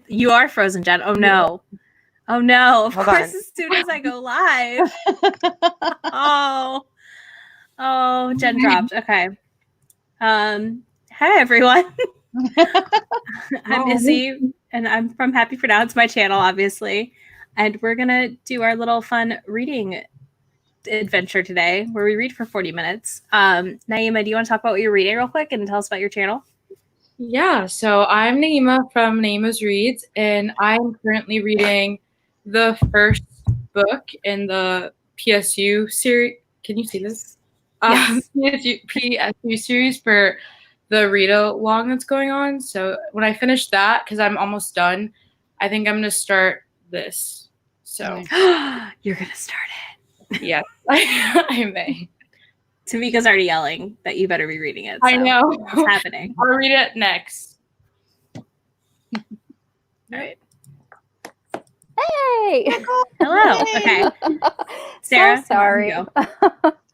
You are frozen, Jen. Oh no. Oh no. Of Hold course, on. as soon as I go live. Oh, Jen dropped. Okay. Hi everyone. I'm Izzy, and I'm from Happy for Now. It's my channel, obviously. And we're gonna do our little fun reading adventure today where we read for 40 minutes. Naima, do you want to talk about what you're reading real quick and tell us about your channel? Yeah, so I'm Naima from Naima's Reads, and I'm currently reading the first book in the PSU series. Can you see this? Yes. PSU series for the Readalong that's going on. So when I finish that, because I'm almost done, I think I'm going to start this. So You're gonna start it. yes, I may. Tamika's already yelling that you better be reading it. So I know. It's happening. I'll read it next. All right. Hey! Hello. Okay. Sarah, So sorry. go.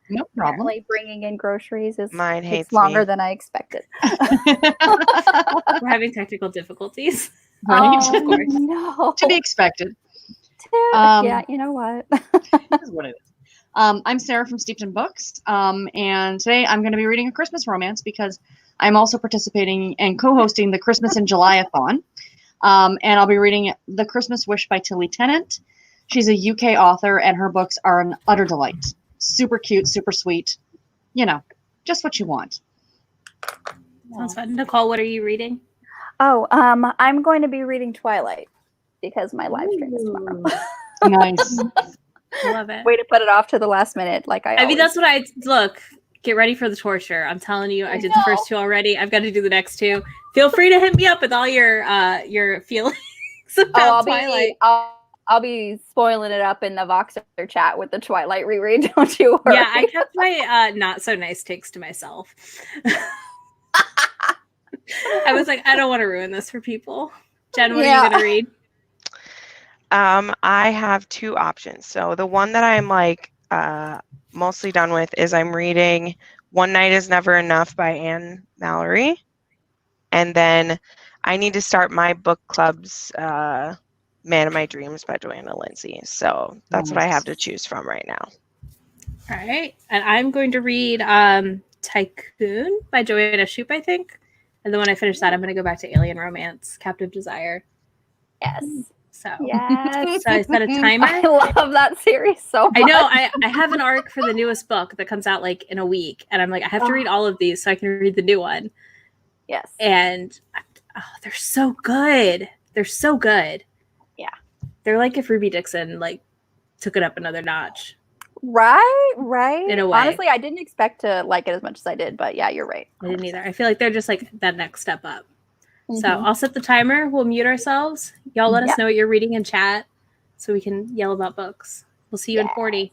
No problem. Apparently bringing in groceries Mine hates takes longer me. than I expected. We're having technical difficulties. Right? Oh, Of course. no. To be expected. Yeah, you know what? This is what it is. I'm Sarah from Steeped in Books, and today I'm going to be reading a Christmas romance because I'm also participating and co-hosting the Christmas in July-a-thon. And I'll be reading The Christmas Wish by Tilly Tennant. She's a UK author, and her books are an utter delight. Super cute, super sweet. You know, just what you want. Sounds fun. Nicole, what are you reading? Oh, I'm going to be reading Twilight because my live stream is tomorrow. Nice. I love it. Way to put it off to the last minute, like I mean, that's what I look. Get ready for the torture. I'm telling you, I did the first two already. I've got to do the next two. Feel free to hit me up with all your feelings about Twilight. I'll be spoiling it up in the Voxer chat with the Twilight reread. Don't you worry. Yeah, I kept my not so nice takes to myself. I was like, I don't want to ruin this for people. Jen, what are you gonna read? I have two options. So the one that I'm like mostly done with is I'm reading One Night is Never Enough by Anne Mallory. And then I need to start my book club's Man of My Dreams by Joanna Lindsay. So that's what I have to choose from right now. All right. And I'm going to read Tycoon by Joanna Shupe, I think. And then when I finish that, I'm going to go back to Alien Romance, Captive Desire. Yes. So, yes. So I set a timer. I love that series so much. I know. I have an arc for the newest book that comes out like in a week. And I'm like, I have to read all of these so I can read the new one. Yes. And they're so good. They're so good. Yeah. They're like if Ruby Dixon like took it up another notch. Right. In a way. Honestly, I didn't expect to like it as much as I did, but yeah, you're right. 100%. I didn't either. I feel like they're just like that next step up. Mm-hmm. So I'll set the timer. We'll mute ourselves. Y'all let us know what you're reading in chat so we can yell about books. We'll see you in 40.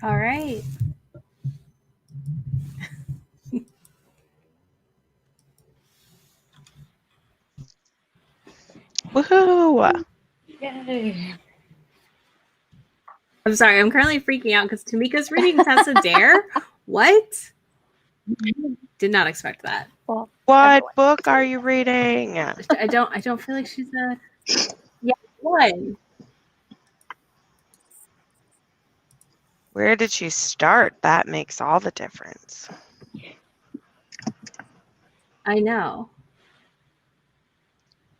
All right. Woohoo! Yay. I'm sorry. I'm currently freaking out because Tamika's reading Tessa Dare. What? Did not expect that. Well, What everyone. book are you reading? I don't feel like she's a one. Where did she start? That makes all the difference. I know.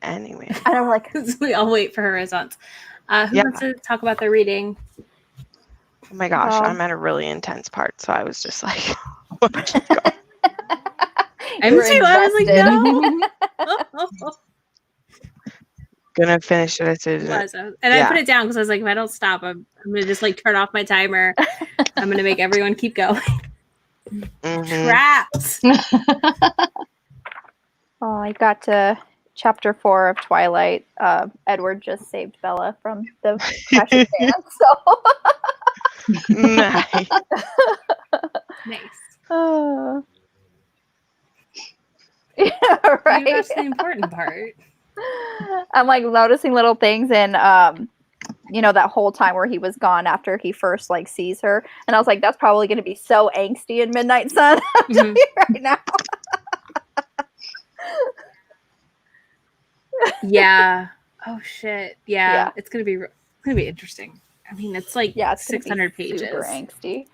Anyway. And I'm like, We all wait for her response. Who Yeah. wants to talk about their reading? Oh my gosh, Um, I'm at a really intense part, so I was just like, keep going. I'm we're too. I was like, invested. no. Gonna finish it as soon as I it. I put it down because I was like, if I don't stop, I'm gonna just like turn off my timer. I'm gonna make everyone keep going. Mhm. Trapped. Oh, I got to chapter 4 of Twilight. Edward just saved Bella from the crashing van. So, Nice. Nice. Yeah, You right. got to the important part. I'm like noticing little things, and that whole time where he was gone after he first like sees her, and I was like, that's probably going to be so angsty in Midnight Sun. I'm telling you right now. Yeah. Oh shit. Yeah. Yeah. It's gonna be interesting. I mean, it's like It's gonna be 600 pages. super angsty.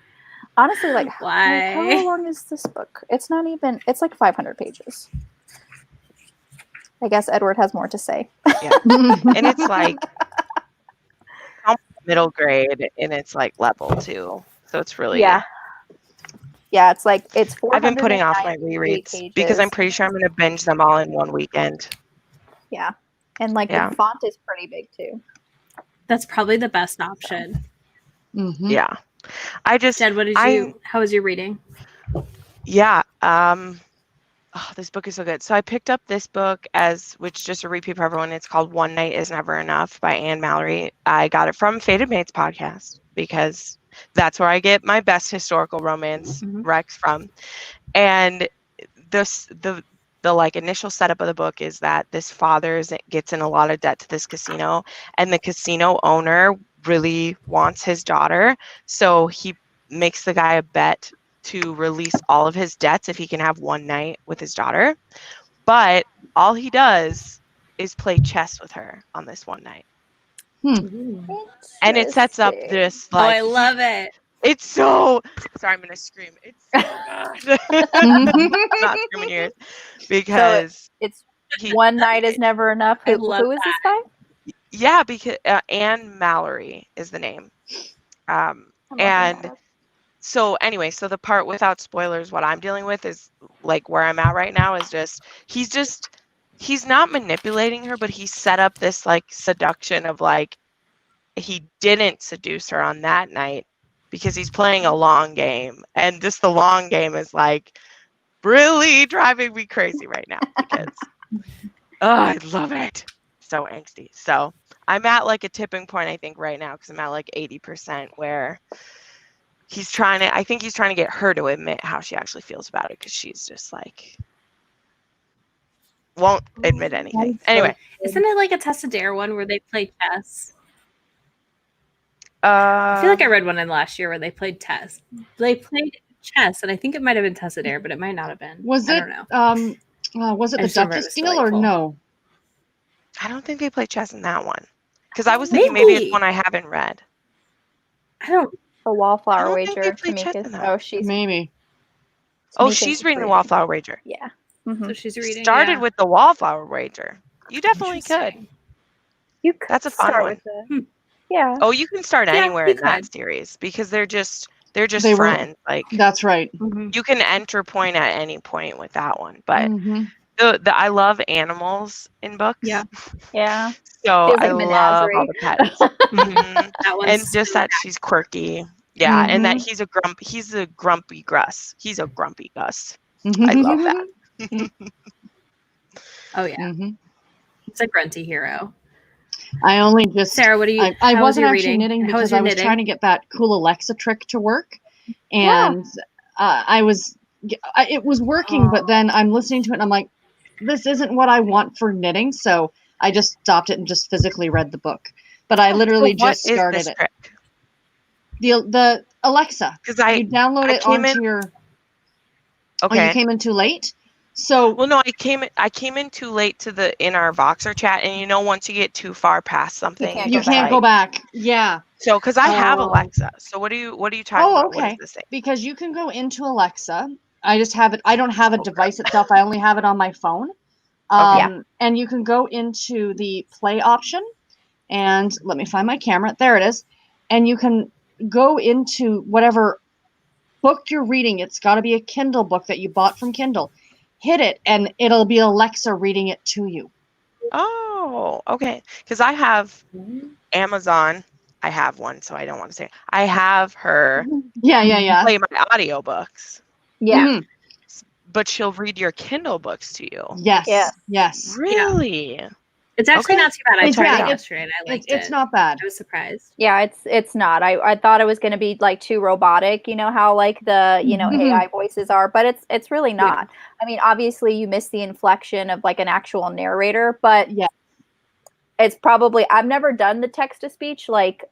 Honestly, like Why? how long is this book? It's not even. It's like 500 pages. I guess Edward has more to say. Yeah. And it's like middle grade, and it's like level 2, so it's really. Yeah. Yeah, it's like it's 400. I've been putting off my rereads because I'm pretty sure I'm gonna binge them all in one weekend. Yeah, and like the font is pretty big too. That's probably the best option. Mhm. Yeah. I just. Jed, how was your reading? Yeah. This book is so good. So I picked up this book which just a repeat for everyone. It's called One Night Is Never Enough by Anne Mallory. I got it from Fated Mates podcast because that's where I get my best historical romance recs from. And the like initial setup of the book is that this father gets in a lot of debt to this casino, and the casino owner really wants his daughter, so he makes the guy a bet to release all of his debts if he can have one night with his daughter. But all he does is play chess with her on this one night. And it sets up this like. I love it. It's so. Sorry, I'm gonna scream. It's so good. I'm not screaming yours because so it's One Night Is Never Enough. Who is this guy? Yeah, because Anne Mallory is the name. And so anyway, so the part without spoilers, what I'm dealing with is like where I'm at right now is he's not manipulating her, but he set up this like seduction of like he didn't seduce her on that night because he's playing a long game, and just the long game is like really driving me crazy right now because I love it. So angsty. So I'm at like a tipping point, I think, right now because I'm at like 80% where I think he's trying to get her to admit how she actually feels about it because she's just like won't admit anything. Anyway, isn't it like a Tessa Dare one where they play chess? I feel like I read one in last year where they played chess. They played chess, and I think it might have been Tessa Dare, but it might not have been. I don't know. Was it the Duchess deal or no? I don't think they play chess in that one because I was thinking maybe it's one I haven't read. I don't. The Wallflower I don't think they Wager. play chess in that. Oh, she's maybe. Oh, she's reading the Wallflower Wager. Yeah. So she's reading. Started with the Wallflower Wager. You definitely could. You could. That's a fun start one. With yeah. Oh, you can start anywhere in that series because they're just friends. Like that's right. You can enter point at any point with that one. But I love animals in books. Yeah. Yeah. So I love all the pets. That one's and just that she's quirky. Yeah, and that he's a grumpy Gus. He's a grumpy Gus. I love that. Oh yeah. He's a grunty hero. I only just Sarah, what do you? I how was wasn't your actually reading? knitting How because your I was knitting? trying to get that cool Alexa trick to work, Yeah. and it was working, but then I'm listening to it and I'm like, this isn't what I want for knitting, so I just stopped it and just physically read the book. But I literally So what just is started this it. trick? The Alexa. Because I You download I it came onto in. your. Oh, Okay. you came in too late. So Well, no, I came in too late to in our Voxer chat, and you know, once you get too far past something, can't you go can't go back. Yeah. So, because I have Oh. Alexa, so what are you talking Oh, about? What okay. does this say? Because you can go into Alexa. I just have it. I don't have a device itself. I only have it on my phone. Okay. And you can go into the play option, and let me find my camera. There it is. And you can go into whatever book you're reading. It's got to be a Kindle book that you bought from Kindle. Hit it, and it'll be Alexa reading it to you. Oh, okay. Because I have Amazon. I have one, so I don't want to say. I have her Yeah. play my audiobooks, Yeah. Mhm. but she'll read your Kindle books to you. Yes. Yeah. Really? It's actually Okay. not too bad. I tried it it's- yesterday and I liked It's it. not bad. I was surprised. Yeah, it's not. I thought it was going to be like too robotic, you know how like the, Mhm. AI voices are, but it's really not. I mean, obviously you miss the inflection of like an actual narrator, but Yeah. it's probably I've never done the text to speech like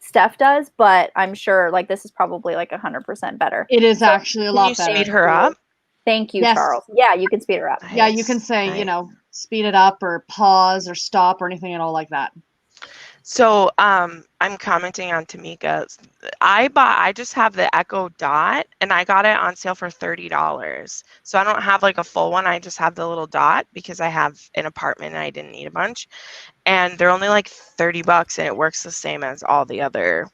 Steph does, but I'm sure like this is probably like 100% better. It is So, actually a Can lot you better. speed her up? thank you, Yes. Charles. Yeah, you can speed her up. Yeah, you can say, Nice. speed it up or pause or stop or anything at all like that. So, I'm commenting on Tamika's. I just have the Echo Dot, and I got it on sale for $30. So I don't have like a full one. I just have the little dot because I have an apartment and I didn't need a bunch. And they're only like $30, and it works the same as all the other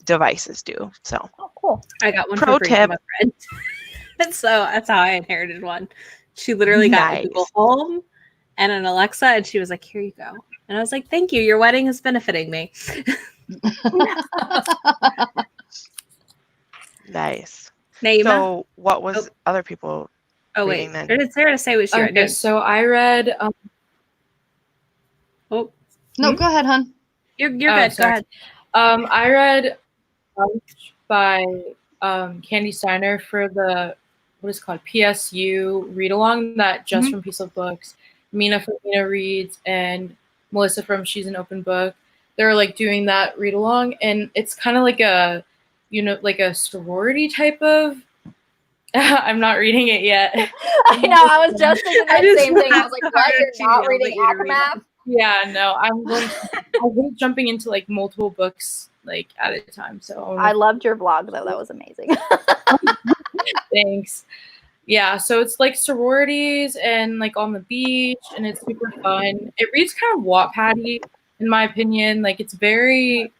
devices do. So, Oh, cool. I got one Pro for free from tip. a friend. And so that's how I inherited one. She literally got a Google Nice. Home and an Alexa, and she was like, "Here you go." And I was like, "Thank you. Your wedding is benefiting me." Nice. Naima? So, what was other people Oh reading wait, then? or did Sarah say what she read? Okay, so I read. Oh, No, go ahead, hon. you're Oh, good. Go sorry. ahead. I read by Candy Steiner for the what is it called PSU Readalong that just from Piece of Books. Mina from Mina Reads and Melissa from She's an Open Book. They're like doing that read along, and it's kind of like a, like a sorority type of. I'm not reading it yet. I know. I was just thinking that same thing. I was like, "What? You're not reading Akamath?" Yeah, no, I'm jumping into like multiple books like at a time. So I loved your vlog though. That was amazing. thanks. Yeah, so it's like sororities and like on the beach, and it's super fun. It reads kind of Wattpad-y, in my opinion. Like it's very,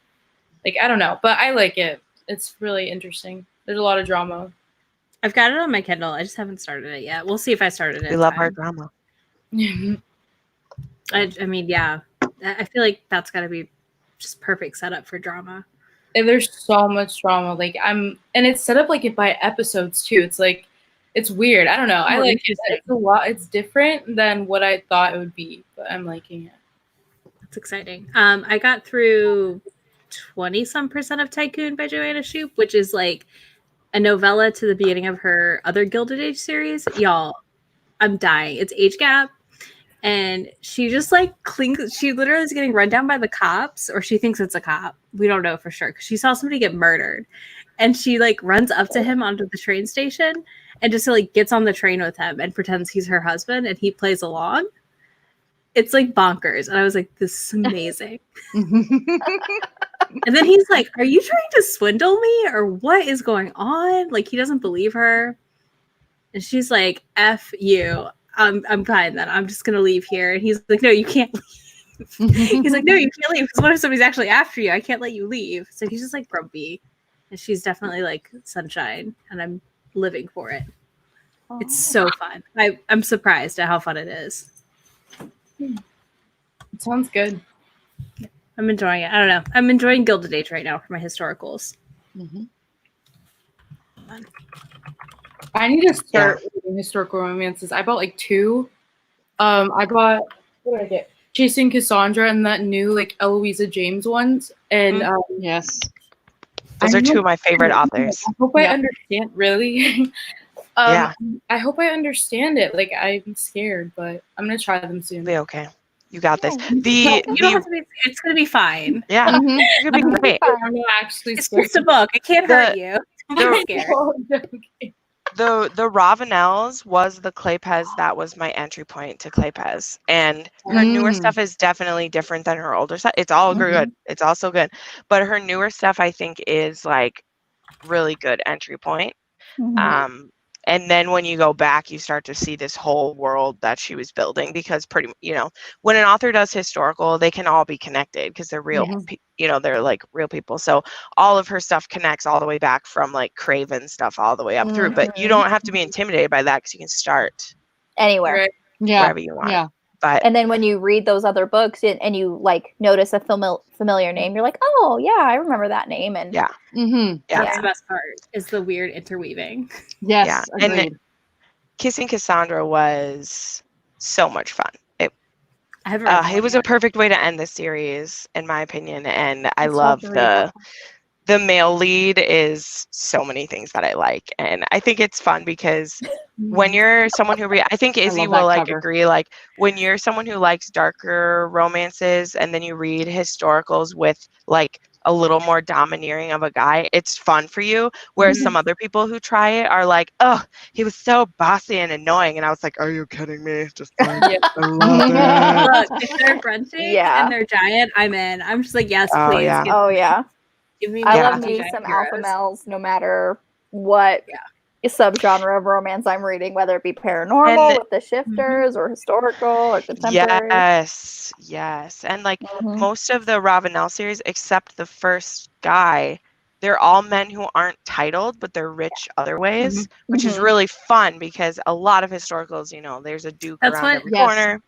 like I don't know, but I like it. It's really interesting. There's a lot of drama. I've got it on my Kindle. I just haven't started it yet. We'll see if I started it. We love our drama. I mean, yeah. I feel like that's got to be just perfect setup for drama. And there's so much drama. And it's set up like by episodes too. It's like, it's weird. I don't know. I like it. It's a lot. It's different than what I thought it would be, but I'm liking it. That's exciting. I got through 20% of Tycoon by Joanna Shupe, which is like a novella to the beginning of her other Gilded Age series. Y'all, I'm dying. It's age gap. And she just like clings. She literally is getting run down by the cops, or she thinks it's a cop. We don't know for sure because she saw somebody get murdered, and she like runs up to him onto the train station and just like gets on the train with him and pretends he's her husband, and he plays along. It's like bonkers, and I was like, "This is amazing." And then he's like, "Are you trying to swindle me, or what is going on?" Like he doesn't believe her, and she's like, "F you." I'm fine then. I'm just gonna leave here. And he's like, "No, you can't leave." He's like, "No, you can't leave. Because what if somebody's actually after you? I can't let you leave." So he's just like grumpy. And she's definitely like sunshine, and I'm living for it. It's so fun. I'm surprised at how fun it is. It sounds good. I'm enjoying it. I don't know. I'm enjoying Gilded Age right now for my historicals. I need to start reading historical romances. I bought like 2. I bought, what did I get? Chasing Cassandra and that new like Eloisa James ones, and Yes. Those are two of my favorite authors. I hope I understand. Really, Yeah. I hope I understand it. Like I'm scared, but I'm gonna try them soon. Be okay. You got this. You don't have to be. It's gonna be fine. Yeah, Mhm. it's gonna be great. I'm not actually It's scared. just a book. It can't hurt you. Don't be scared. Okay. The Ravenels was the Kleypes that was my entry point to Kleypes, and her newer stuff is definitely different than her older stuff. It's all good. It's also good, but her newer stuff I think is like really good entry point. And then when you go back, you start to see this whole world that she was building, because when an author does historical, they can all be connected because they're real, they're like real people. So all of her stuff connects all the way back from like Craven stuff all the way up through, but you don't have to be intimidated by that because you can start Anywhere. Right. wherever you want. Yeah. But And then when you read those other books and you like notice a familiar name, you're like, oh yeah, I remember that name. And yeah. That's the best part, is the weird interweaving. Yes. Agreed. And Kissing Cassandra was so much fun. I haven't read It was a perfect way to end the series, in my opinion, and I It's love hard to read. the male lead is so many things that I like, and I think it's fun because when you're someone who I think Izzy love will that like cover. agree, like when you're someone who likes darker romances and then you read historicals with like a little more domineering of a guy, it's fun for you, whereas some other people who try it are like, oh, he was so bossy and annoying, and I was like, are you kidding me? Just like, I love it. Look, if they're grunting Yeah. and they're giant, I'm in. I'm just like, yes, Oh, please. yeah. Oh yeah. Give me I Yeah. love me giant some heroes. alpha males, no matter what subgenre of romance I'm reading, whether it be paranormal And- with the shifters or historical or contemporary. Yes. And like most of the Ravenel series, except the first guy, they're all men who aren't titled, but they're rich other ways, which is really fun because a lot of historicals, there's a duke That's around what- every corner,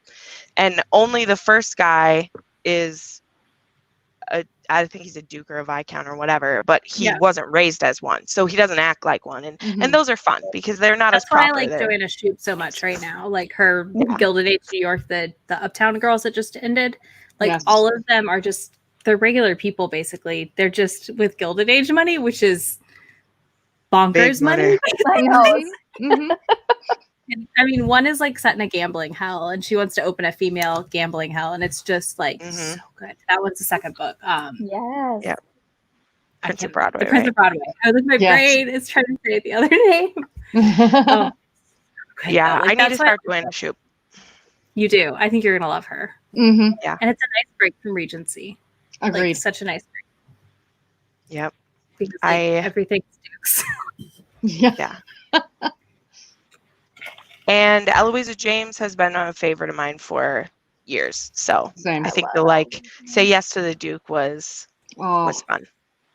and only the first guy is I think he's a duke or a viscount or whatever, but he wasn't raised as one, so he doesn't act like one, and those are fun because they're not That's as proper. why I like Joanna Shoup so much right now. Like her Gilded Age New York, the Uptown Girls that just ended. Like all of them are just, they're regular people basically. They're just with Gilded Age money, which is bonkers money. I know. I mean, one is like set in a gambling hell, and she wants to open a female gambling hell, and it's just like so good. That one's the second book. Yes. Yeah. Prince of The Broadway. Prince of Broadway. I was like, my brain is trying to say the other name. Yeah, I need to start Joanna Shoup. You do. I think you're gonna love her. Yeah, and it's a nice break from Regency. Agreed. Like, such a nice break. Yep. Because everything's Dukes. Yeah. And Eloisa James has been a favorite of mine for years. So Same. I think the say yes to the Duke was fun.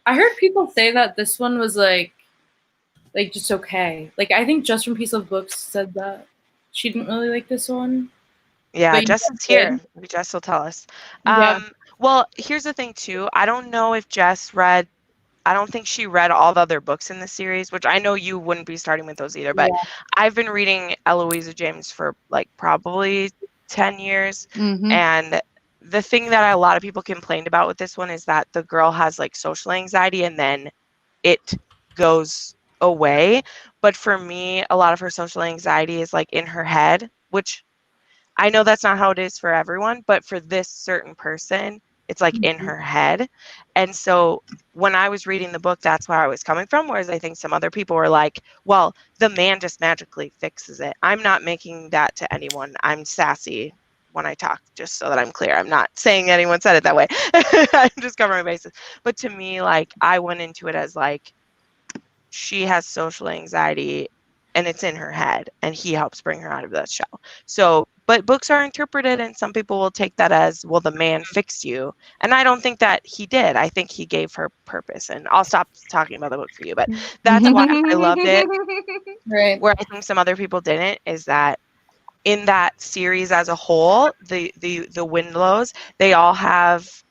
I heard people say that this one was like just okay. Like I think Jess from Piece of Books said that she didn't really like this one. Yeah, Jess is here. Jess will tell us. Well, here's the thing too. I don't know if Jess read. I don't think she read all the other books in the series, which I know you wouldn't be starting with those either. But I've been reading Eloisa James for like probably 10 years. And the thing that a lot of people complained about with this one is that the girl has like social anxiety and then it goes away. But for me, a lot of her social anxiety is like in her head, which I know that's not how it is for everyone. But for this certain person, it's like in her head. And so when I was reading the book, that's where I was coming from. Whereas I think some other people were like, well, the man just magically fixes it. I'm not making that to anyone. I'm sassy when I talk, just so that I'm clear. I'm not saying anyone said it that way. I'm just covering my bases. But to me, like, I went into it as like, she has social anxiety and it's in her head and he helps bring her out of that shell. So, but books are interpreted and some people will take that as, well, the man fixed you. And I don't think that he did. I think he gave her purpose. And I'll stop talking about the book for you, but that's why I loved it. Right. Where I think some other people didn't is that in that series as a whole, the Windlows, they all have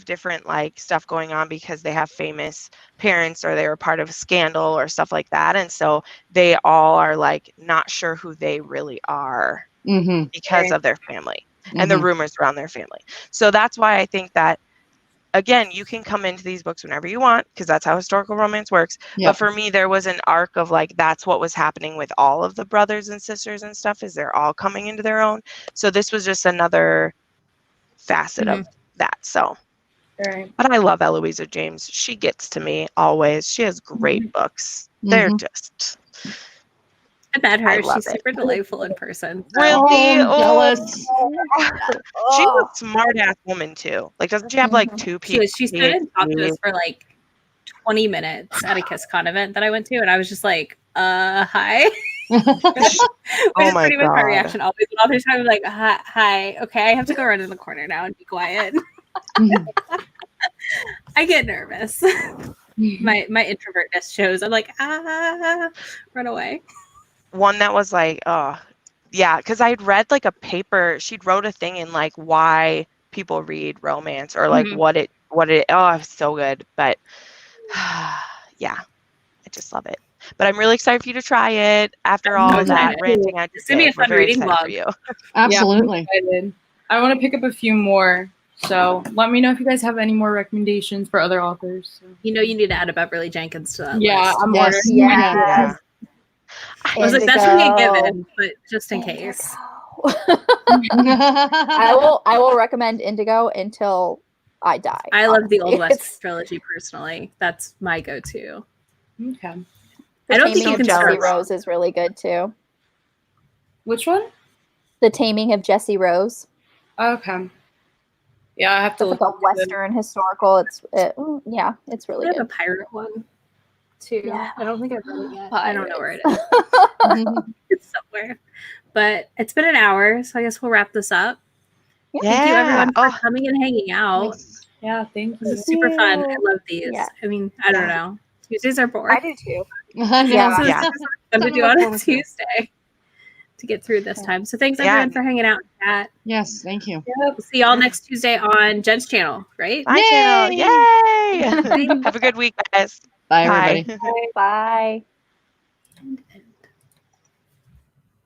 different like stuff going on because they have famous parents or they were part of a scandal or stuff like that. And so they all are like not sure who they really are because of their family and the rumors around their family. So that's why I think that, again, you can come into these books whenever you want, because that's how historical romance works. But for me, there was an arc of like, that's what was happening with all of the brothers and sisters and stuff, is they're all coming into their own. So this was just another facet of that. So, but I love Eloisa James. She gets to me always. She has great books. They're just... I met her. I love She's it. super delightful in person. Really? jealous. She's a smart ass woman too. Like, doesn't she have like 2 She PhDs? stood and talked to us for like 20 minutes at a KissCon event that I went to, and I was just like, hi. Which is my pretty much my God. reaction always. And all the time, I'm like, hi, okay, I have to go run in the corner now and be quiet. I get nervous. My introvertness shows. I'm like, run away. One that was like, yeah, because I'd read like a paper. She'd wrote a thing in like why people read romance, or like what it. Oh, it was so good. But yeah, I just love it. But I'm really excited for you to try it after all of that ranting I just It's gonna be did. a fun We're very reading excited vlog for you. Absolutely. Yeah, I want to pick up a few more. So let me know if you guys have any more recommendations for other authors. So. You know, you need to add a Beverly Jenkins to that Yeah, list. I'm Yes. ordering. Yeah. I was like, that's gonna be a Indigo. given, but just in case. I will recommend Indigo until I die. I love the Old honestly. West trilogy personally. That's my go-to. Okay. The I don't think Taming you of can Jessie start wrong. Rose is really good too. Which one? The Taming of Jessie Rose. Okay. Yeah, I have to It's look. like a Western historical. It's really I have a good. pirate one too. Yeah. I don't think I've read it yet. I don't know where it Pirates. is. It's somewhere. But it's been an hour, so I guess we'll wrap this up. Yeah. Thank you everyone for coming and hanging out. Yeah, thank This you. is super fun. I love these. Yeah. I mean, I don't know. Tuesdays are boring. I do too. Yeah. So Yeah. this is fun to do on a Tuesday to get through this time. So thanks everyone for hanging out in chat. Yes, thank you. We'll see y'all next Tuesday on Jen's channel, right? Bye, channel. Yay! Have a good week, guys. Bye, everybody. Bye.